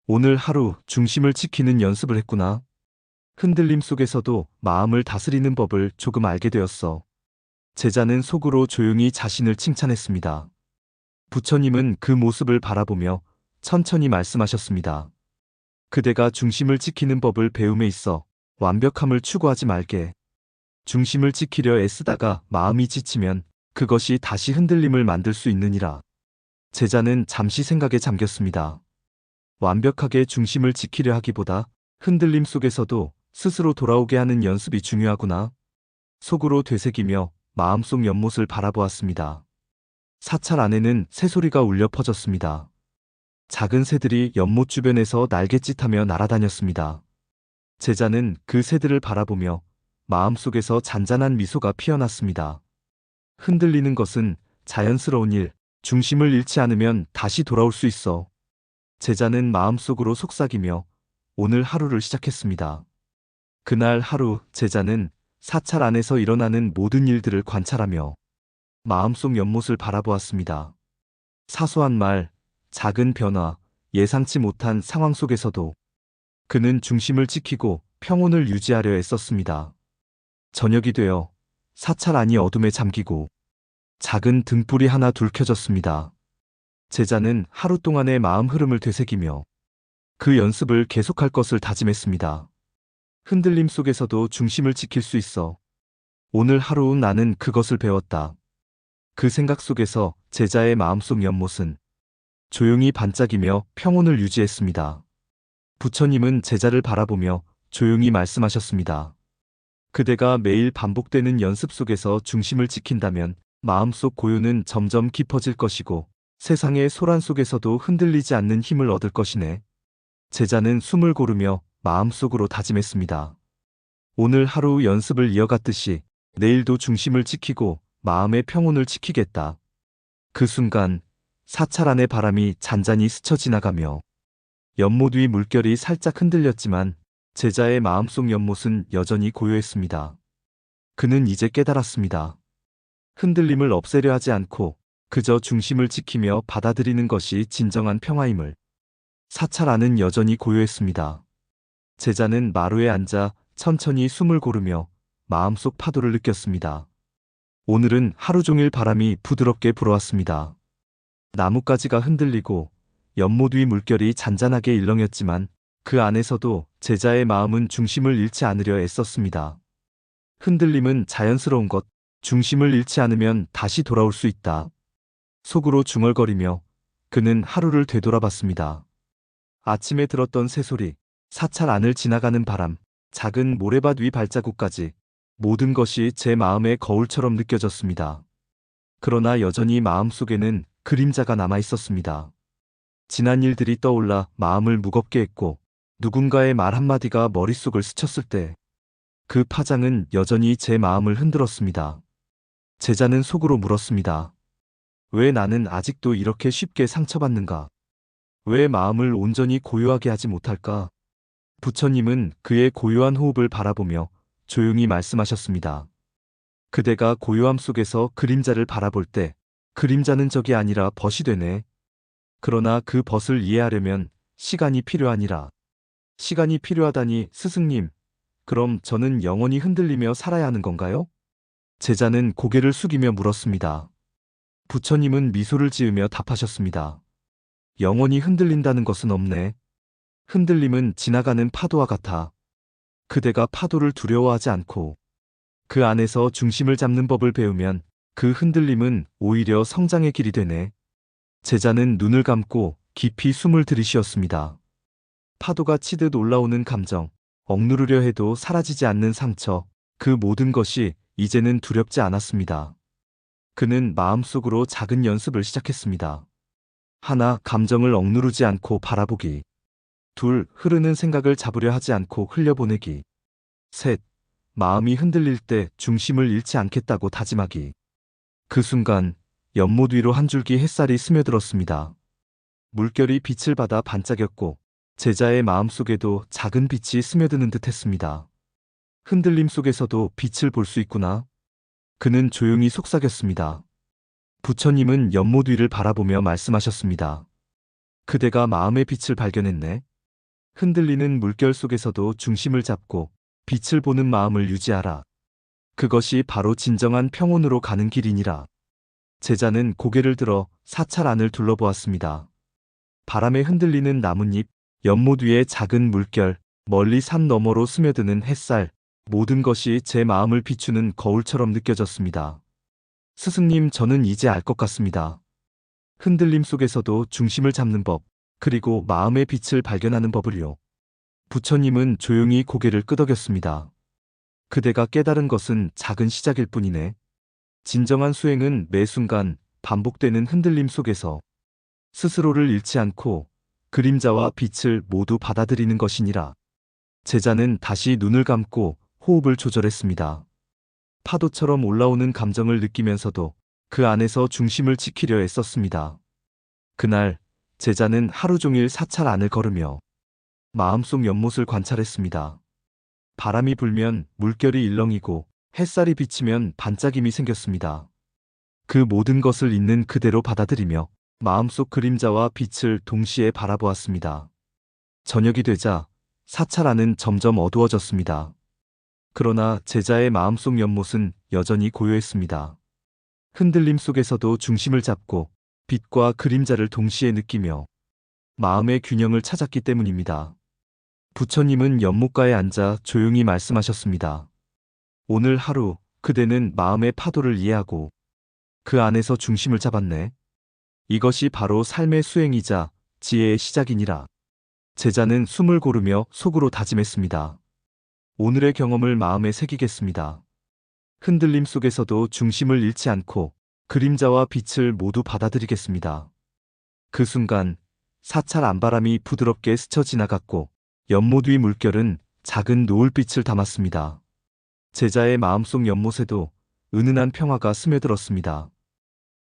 오늘 하루 중심을 지키는 연습을 했구나. 흔들림 속에서도 마음을 다스리는 법을 조금 알게 되었어. 제자는 속으로 조용히 자신을 칭찬했습니다. 부처님은 그 모습을 바라보며 천천히 말씀하셨습니다. 그대가 중심을 지키는 법을 배움에 있어 완벽함을 추구하지 말게. 중심을 지키려 애쓰다가 마음이 지치면 그것이 다시 흔들림을 만들 수 있느니라. 제자는 잠시 생각에 잠겼습니다. 완벽하게 중심을 지키려 하기보다 흔들림 속에서도 스스로 돌아오게 하는 연습이 중요하구나. 속으로 되새기며 마음속 연못을 바라보았습니다. 사찰 안에는 새소리가 울려 퍼졌습니다. 작은 새들이 연못 주변에서 날갯짓하며 날아다녔습니다. 제자는 그 새들을 바라보며 마음속에서 잔잔한 미소가 피어났습니다. 흔들리는 것은 자연스러운 일, 중심을 잃지 않으면 다시 돌아올 수 있어. 제자는 마음속으로 속삭이며 오늘 하루를 시작했습니다. 그날 하루 제자는 사찰 안에서 일어나는 모든 일들을 관찰하며 마음속 연못을 바라보았습니다. 사소한 말, 작은 변화, 예상치 못한 상황 속에서도 그는 중심을 지키고 평온을 유지하려 애썼습니다. 저녁이 되어 사찰 안이 어둠에 잠기고 작은 등불이 하나 둘 켜졌습니다. 제자는 하루 동안의 마음 흐름을 되새기며 그 연습을 계속할 것을 다짐했습니다. 흔들림 속에서도 중심을 지킬 수 있어. 오늘 하루 나는 그것을 배웠다. 그 생각 속에서 제자의 마음속 연못은 조용히 반짝이며 평온을 유지했습니다. 부처님은 제자를 바라보며 조용히 말씀하셨습니다. 그대가 매일 반복되는 연습 속에서 중심을 지킨다면 마음속 고요는 점점 깊어질 것이고 세상의 소란 속에서도 흔들리지 않는 힘을 얻을 것이네. 제자는 숨을 고르며 마음속으로 다짐했습니다. 오늘 하루 연습을 이어갔듯이 내일도 중심을 지키고 마음의 평온을 지키겠다. 그 순간 사찰 안의 바람이 잔잔히 스쳐 지나가며 연못 위 물결이 살짝 흔들렸지만 제자의 마음속 연못은 여전히 고요했습니다. 그는 이제 깨달았습니다. 흔들림을 없애려 하지 않고 그저 중심을 지키며 받아들이는 것이 진정한 평화임을. 사찰 안은 여전히 고요했습니다. 제자는 마루에 앉아 천천히 숨을 고르며 마음속 파도를 느꼈습니다. 오늘은 하루 종일 바람이 부드럽게 불어왔습니다. 나뭇가지가 흔들리고 연못 위 물결이 잔잔하게 일렁였지만 그 안에서도 제자의 마음은 중심을 잃지 않으려 애썼습니다. 흔들림은 자연스러운 것, 중심을 잃지 않으면 다시 돌아올 수 있다. 속으로 중얼거리며 그는 하루를 되돌아봤습니다. 아침에 들었던 새소리, 사찰 안을 지나가는 바람, 작은 모래밭 위 발자국까지 모든 것이 제 마음의 거울처럼 느껴졌습니다. 그러나 여전히 마음속에는 그림자가 남아 있었습니다. 지난 일들이 떠올라 마음을 무겁게 했고 누군가의 말 한마디가 머릿속을 스쳤을 때 그 파장은 여전히 제 마음을 흔들었습니다. 제자는 속으로 물었습니다. 왜 나는 아직도 이렇게 쉽게 상처받는가? 왜 마음을 온전히 고요하게 하지 못할까? 부처님은 그의 고요한 호흡을 바라보며 조용히 말씀하셨습니다. 그대가 고요함 속에서 그림자를 바라볼 때 그림자는 적이 아니라 벗이 되네. 그러나 그 벗을 이해하려면 시간이 필요하니라. 시간이 필요하다니 스승님, 그럼 저는 영원히 흔들리며 살아야 하는 건가요? 제자는 고개를 숙이며 물었습니다. 부처님은 미소를 지으며 답하셨습니다. 영원히 흔들린다는 것은 없네. 흔들림은 지나가는 파도와 같아. 그대가 파도를 두려워하지 않고 그 안에서 중심을 잡는 법을 배우면 그 흔들림은 오히려 성장의 길이 되네. 제자는 눈을 감고 깊이 숨을 들이쉬었습니다. 파도가 치듯 올라오는 감정, 억누르려 해도 사라지지 않는 상처, 그 모든 것이 이제는 두렵지 않았습니다. 그는 마음속으로 작은 연습을 시작했습니다. 하나, 감정을 억누르지 않고 바라보기. 둘, 흐르는 생각을 잡으려 하지 않고 흘려보내기. 셋, 마음이 흔들릴 때 중심을 잃지 않겠다고 다짐하기. 그 순간 연못 위로 한 줄기 햇살이 스며들었습니다. 물결이 빛을 받아 반짝였고 제자의 마음속에도 작은 빛이 스며드는 듯 했습니다. 흔들림 속에서도 빛을 볼 수 있구나. 그는 조용히 속삭였습니다. 부처님은 연못 위를 바라보며 말씀하셨습니다. 그대가 마음의 빛을 발견했네. 흔들리는 물결 속에서도 중심을 잡고 빛을 보는 마음을 유지하라. 그것이 바로 진정한 평온으로 가는 길이니라. 제자는 고개를 들어 사찰 안을 둘러보았습니다. 바람에 흔들리는 나뭇잎, 연못 위의 작은 물결, 멀리 산 너머로 스며드는 햇살, 모든 것이 제 마음을 비추는 거울처럼 느껴졌습니다. 스승님, 저는 이제 알 것 같습니다. 흔들림 속에서도 중심을 잡는 법, 그리고 마음의 빛을 발견하는 법을요. 부처님은 조용히 고개를 끄덕였습니다. 그대가 깨달은 것은 작은 시작일 뿐이네. 진정한 수행은 매 순간 반복되는 흔들림 속에서 스스로를 잃지 않고 그림자와 빛을 모두 받아들이는 것이니라. 제자는 다시 눈을 감고 호흡을 조절했습니다. 파도처럼 올라오는 감정을 느끼면서도 그 안에서 중심을 지키려 애썼습니다. 그날 제자는 하루 종일 사찰 안을 걸으며 마음속 연못을 관찰했습니다. 바람이 불면 물결이 일렁이고 햇살이 비치면 반짝임이 생겼습니다. 그 모든 것을 있는 그대로 받아들이며 마음속 그림자와 빛을 동시에 바라보았습니다. 저녁이 되자 사찰 안은 점점 어두워졌습니다. 그러나 제자의 마음속 연못은 여전히 고요했습니다. 흔들림 속에서도 중심을 잡고 빛과 그림자를 동시에 느끼며 마음의 균형을 찾았기 때문입니다. 부처님은 연못가에 앉아 조용히 말씀하셨습니다. 오늘 하루 그대는 마음의 파도를 이해하고 그 안에서 중심을 잡았네. 이것이 바로 삶의 수행이자 지혜의 시작이니라. 제자는 숨을 고르며 속으로 다짐했습니다. 오늘의 경험을 마음에 새기겠습니다. 흔들림 속에서도 중심을 잃지 않고 그림자와 빛을 모두 받아들이겠습니다. 그 순간 사찰 안바람이 부드럽게 스쳐 지나갔고 연못 위 물결은 작은 노을빛을 담았습니다. 제자의 마음속 연못에도 은은한 평화가 스며들었습니다.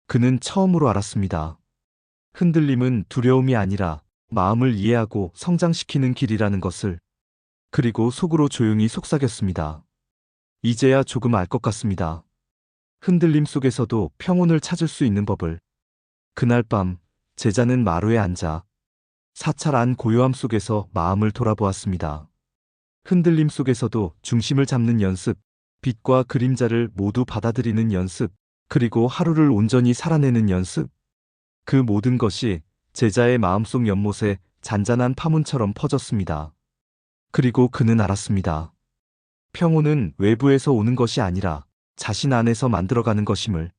그는 처음으로 알았습니다. 흔들림은 두려움이 아니라 마음을 이해하고 성장시키는 길이라는 것을. 그리고 속으로 조용히 속삭였습니다. 이제야 조금 알 것 같습니다. 흔들림 속에서도 평온을 찾을 수 있는 법을. 그날 밤 제자는 마루에 앉아 사찰 안 고요함 속에서 마음을 돌아보았습니다. 흔들림 속에서도 중심을 잡는 연습, 빛과 그림자를 모두 받아들이는 연습, 그리고 하루를 온전히 살아내는 연습. 그 모든 것이 제자의 마음속 연못에 잔잔한 파문처럼 퍼졌습니다. 그리고 그는 알았습니다. 평온은 외부에서 오는 것이 아니라 자신 안에서 만들어가는 것임을.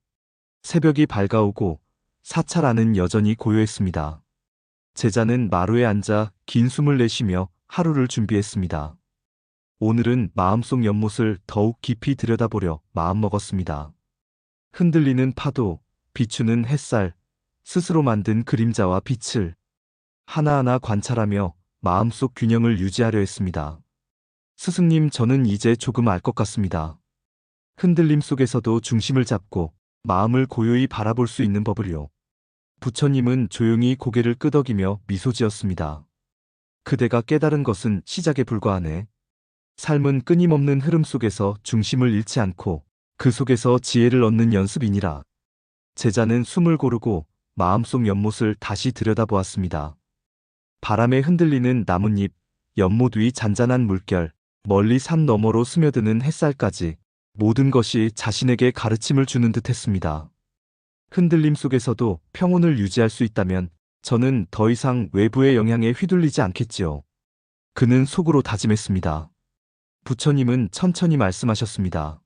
새벽이 밝아오고 사찰 안은 여전히 고요했습니다. 제자는 마루에 앉아 긴 숨을 내쉬며 하루를 준비했습니다. 오늘은 마음속 연못을 더욱 깊이 들여다보려 마음먹었습니다. 흔들리는 파도, 비추는 햇살, 스스로 만든 그림자와 빛을 하나하나 관찰하며 마음속 균형을 유지하려 했습니다. 스승님, 저는 이제 조금 알 것 같습니다. 흔들림 속에서도 중심을 잡고 마음을 고요히 바라볼 수 있는 법을요. 부처님은 조용히 고개를 끄덕이며 미소 지었습니다. 그대가 깨달은 것은 시작에 불과하네. 삶은 끊임없는 흐름 속에서 중심을 잃지 않고 그 속에서 지혜를 얻는 연습이니라. 제자는 숨을 고르고 마음속 연못을 다시 들여다보았습니다. 바람에 흔들리는 나뭇잎, 연못 위 잔잔한 물결, 멀리 산 너머로 스며드는 햇살까지 모든 것이 자신에게 가르침을 주는 듯했습니다. 흔들림 속에서도 평온을 유지할 수 있다면 저는 더 이상 외부의 영향에 휘둘리지 않겠지요. 그는 속으로 다짐했습니다. 부처님은 천천히 말씀하셨습니다.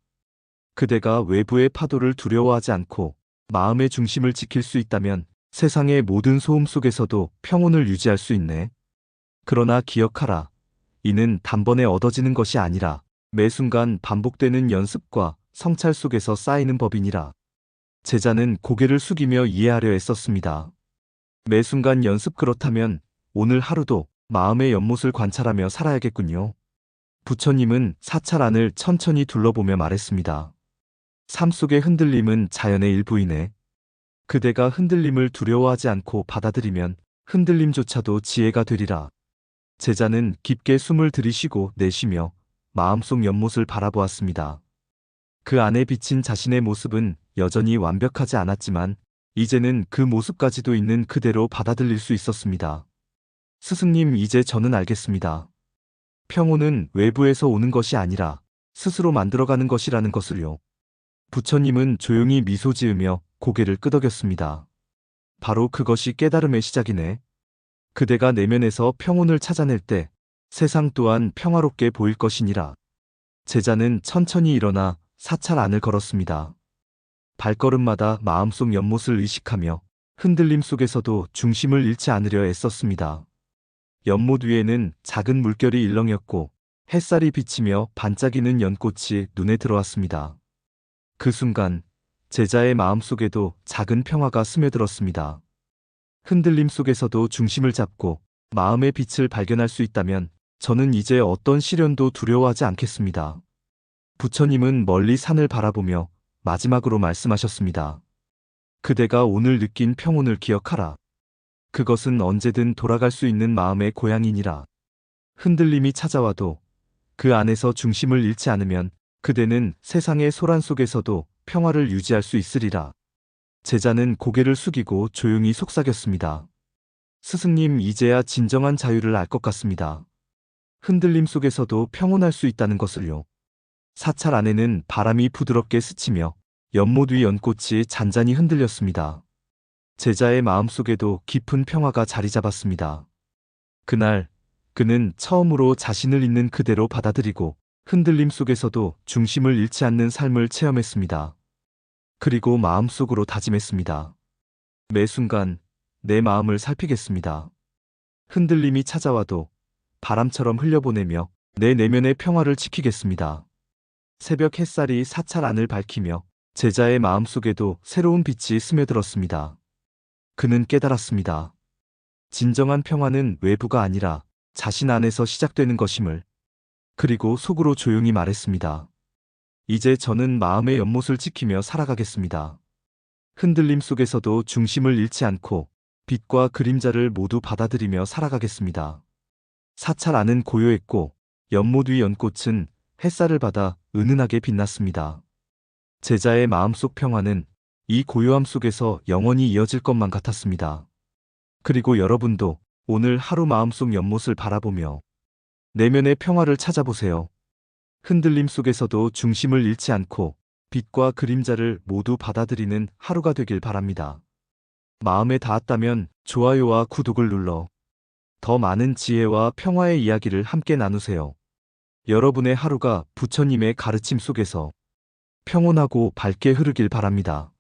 그대가 외부의 파도를 두려워하지 않고 마음의 중심을 지킬 수 있다면 세상의 모든 소음 속에서도 평온을 유지할 수 있네. 그러나 기억하라. 이는 단번에 얻어지는 것이 아니라 매 순간 반복되는 연습과 성찰 속에서 쌓이는 법이니라. 제자는 고개를 숙이며 이해하려 애썼습니다. 매 순간 연습, 그렇다면 오늘 하루도 마음의 연못을 관찰하며 살아야겠군요. 부처님은 사찰 안을 천천히 둘러보며 말했습니다. 삶 속의 흔들림은 자연의 일부이네. 그대가 흔들림을 두려워하지 않고 받아들이면 흔들림조차도 지혜가 되리라. 제자는 깊게 숨을 들이쉬고 내쉬며 마음속 연못을 바라보았습니다. 그 안에 비친 자신의 모습은 여전히 완벽하지 않았지만 이제는 그 모습까지도 있는 그대로 받아들일 수 있었습니다. 스승님, 이제 저는 알겠습니다. 평온은 외부에서 오는 것이 아니라 스스로 만들어가는 것이라는 것을요. 부처님은 조용히 미소 지으며 고개를 끄덕였습니다. 바로 그것이 깨달음의 시작이네. 그대가 내면에서 평온을 찾아낼 때 세상 또한 평화롭게 보일 것이니라. 제자는 천천히 일어나 사찰 안을 걸었습니다. 발걸음마다 마음속 연못을 의식하며 흔들림 속에서도 중심을 잃지 않으려 애썼습니다. 연못 위에는 작은 물결이 일렁였고 햇살이 비치며 반짝이는 연꽃이 눈에 들어왔습니다. 그 순간 제자의 마음속에도 작은 평화가 스며들었습니다. 흔들림 속에서도 중심을 잡고 마음의 빛을 발견할 수 있다면 저는 이제 어떤 시련도 두려워하지 않겠습니다. 부처님은 멀리 산을 바라보며 마지막으로 말씀하셨습니다. 그대가 오늘 느낀 평온을 기억하라. 그것은 언제든 돌아갈 수 있는 마음의 고향이니라. 흔들림이 찾아와도 그 안에서 중심을 잃지 않으면 그대는 세상의 소란 속에서도 평화를 유지할 수 있으리라. 제자는 고개를 숙이고 조용히 속삭였습니다. 스승님, 이제야 진정한 자유를 알 것 같습니다. 흔들림 속에서도 평온할 수 있다는 것을요. 사찰 안에는 바람이 부드럽게 스치며 연못 위 연꽃이 잔잔히 흔들렸습니다. 제자의 마음속에도 깊은 평화가 자리 잡았습니다. 그날 그는 처음으로 자신을 있는 그대로 받아들이고 흔들림 속에서도 중심을 잃지 않는 삶을 체험했습니다. 그리고 마음속으로 다짐했습니다. 매 순간 내 마음을 살피겠습니다. 흔들림이 찾아와도 바람처럼 흘려보내며 내 내면의 평화를 지키겠습니다. 새벽 햇살이 사찰 안을 밝히며 제자의 마음속에도 새로운 빛이 스며들었습니다. 그는 깨달았습니다. 진정한 평화는 외부가 아니라 자신 안에서 시작되는 것임을. 그리고 속으로 조용히 말했습니다. 이제 저는 마음의 연못을 지키며 살아가겠습니다. 흔들림 속에서도 중심을 잃지 않고 빛과 그림자를 모두 받아들이며 살아가겠습니다. 사찰 안은 고요했고 연못 위 연꽃은 햇살을 받아 은은하게 빛났습니다. 제자의 마음속 평화는 이 고요함 속에서 영원히 이어질 것만 같았습니다. 그리고 여러분도 오늘 하루 마음속 연못을 바라보며 내면의 평화를 찾아보세요. 흔들림 속에서도 중심을 잃지 않고 빛과 그림자를 모두 받아들이는 하루가 되길 바랍니다. 마음에 닿았다면 좋아요와 구독을 눌러 더 많은 지혜와 평화의 이야기를 함께 나누세요. 여러분의 하루가 부처님의 가르침 속에서 평온하고 밝게 흐르길 바랍니다.